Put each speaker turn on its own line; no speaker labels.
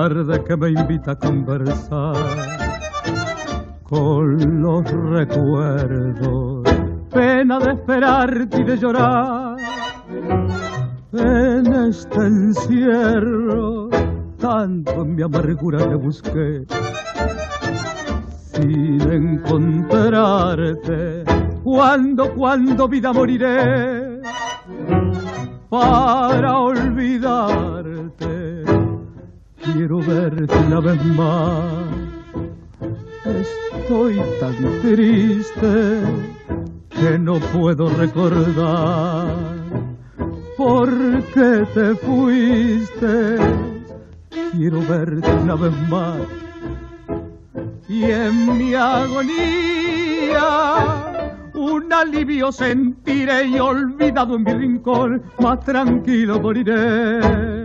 tarde que me invita a conversar con los recuerdos, pena de esperarte y de llorar. En este encierro, tanto en mi amargura te busqué, sin encontrarte. ¿Cuándo, vida moriré para olvidarte? Quiero verte una vez más. Estoy tan triste que no puedo recordar por qué te fuiste. Quiero verte una vez más y en mi agonía un alivio sentiré y olvidado en mi rincón más tranquilo moriré.